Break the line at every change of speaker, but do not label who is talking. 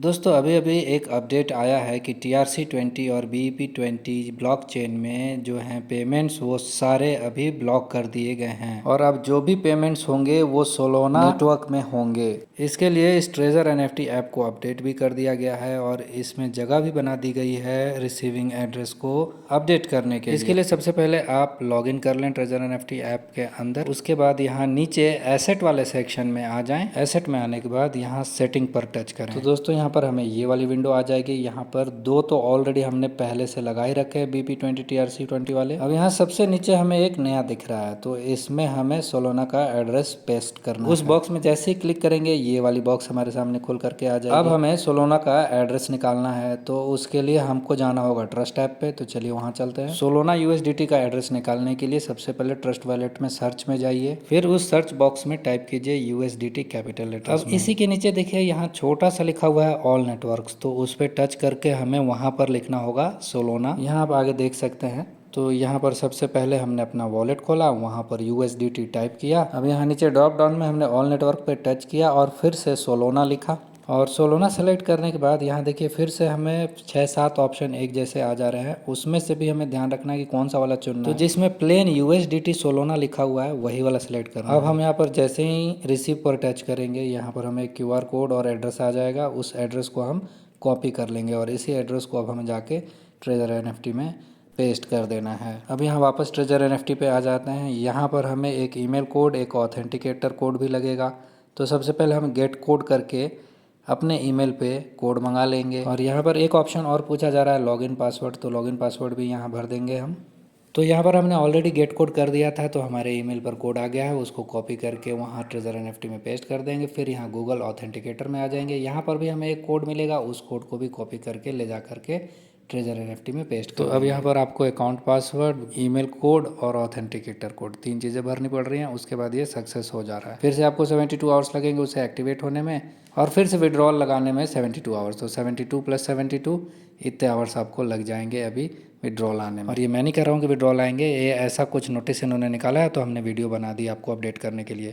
दोस्तों अभी अभी एक अपडेट आया है कि TRC20 और BEP20 ब्लॉकचेन में जो हैं पेमेंट्स वो सारे अभी ब्लॉक कर दिए गए हैं और अब जो भी पेमेंट्स होंगे वो सोलोना नेटवर्क में होंगे। इसके लिए इस ट्रेजर NFT ऐप को अपडेट भी कर दिया गया है और इसमें जगह भी बना दी गई है रिसीविंग एड्रेस को अपडेट करने के लिए। इसके लिए सबसे पहले आप लॉगिन कर लें ट्रेजर NFT ऐप के अंदर। उसके बाद यहाँ नीचे एसेट वाले सेक्शन में आ जाएं। एसेट में आने के बाद यहाँ सेटिंग पर टच करें। तो दोस्तों यहाँ पर हमें ये वाली विंडो आ जाएगी। यहाँ पर दो तो ऑलरेडी हमने पहले से लगा ही रखे हैं BP20 TRC20 वाले। अब यहाँ सबसे नीचे हमें एक नया दिख रहा है, तो इसमें हमें सोलोना का एड्रेस पेस्ट करना है। उस बॉक्स में जैसे ही क्लिक करेंगे ये वाली बॉक्स हमारे सामने खुल करके आ जाएगी। अब हमें सोलोना का एड्रेस निकालना है, तो उसके लिए हमको जाना होगा ट्रस्ट ऐप पे। तो चलिए वहाँ चलते हैं। सोलोना USDT का एड्रेस निकालने के लिए सबसे पहले ट्रस्ट वॉलेट में सर्च में जाइए, फिर उस सर्च बॉक्स में टाइप कीजिए USDT कैपिटल लेटर्स में। अब इसी के नीचे देखिए यहाँ छोटा सा लिखा हुआ है ऑल नेटवर्क्स, तो उस पर टच करके हमें वहाँ पर लिखना होगा सोलोना। यहाँ आप आगे देख सकते हैं। तो यहाँ पर सबसे पहले हमने अपना वॉलेट खोला, वहाँ पर USDT टाइप किया। अब यहाँ नीचे ड्रॉप डाउन में हमने ऑल नेटवर्क पे टच किया और फिर से सोलोना लिखा और सोलोना सेलेक्ट करने के बाद यहाँ देखिए फिर से हमें 6-7 ऑप्शन एक जैसे आ जा रहे हैं। उसमें से भी हमें ध्यान रखना है कि कौन सा वाला चुनना है। तो जिसमें प्लेन USDT सोलोना लिखा हुआ है वही वाला सेलेक्ट करना है। अब हम यहाँ पर जैसे ही रिसीव पर टच करेंगे यहाँ पर हमें QR कोड और एड्रेस आ जाएगा। उस एड्रेस को हम कॉपी कर लेंगे और इसी एड्रेस को अब हमें जाके ट्रेजर NFT में पेस्ट कर देना है। अब यहाँ वापस ट्रेजर NFT पे आ जाते हैं। यहाँ पर हमें एक ईमेल कोड, एक ऑथेंटिकेटर कोड भी लगेगा। तो सबसे पहले हम गेट कोड करके अपने ईमेल पे कोड मंगा लेंगे और यहाँ पर एक ऑप्शन और पूछा जा रहा है लॉगिन पासवर्ड, तो लॉगिन पासवर्ड भी यहाँ भर देंगे हम। तो यहाँ पर हमने ऑलरेडी गेट कोड कर दिया था, तो हमारे ईमेल पर कोड आ गया है। उसको कॉपी करके वहाँ ट्रेजर NFT में पेस्ट कर देंगे। फिर यहाँ गूगल ऑथेंटिकेटर में आ जाएंगे। यहाँ पर भी हमें एक कोड मिलेगा, उस कोड को भी कॉपी करके ले जा करके ट्रेजर NFT में पेस्ट कर। तो अब यहाँ पर आपको अकाउंट पासवर्ड, ईमेल कोड और ऑथेंटिकेटर कोड 3 चीज़ें भरनी पड़ रही हैं। उसके बाद ये सक्सेस हो जा रहा है। फिर से आपको 72 आवर्स लगेंगे उसे एक्टिवेट होने में और फिर से विड्रॉल लगाने में 72 आवर्स। तो 72 + 72 इतने आवर्स आपको लग जाएंगे अभी विड्रॉल आने में। और ये मैं नहीं कह रहा हूँ कि विड्रॉल आएंगे, ये ऐसा कुछ नोटिस इन्होंने निकाला है, तो हमने वीडियो बना दी आपको अपडेट करने के लिए।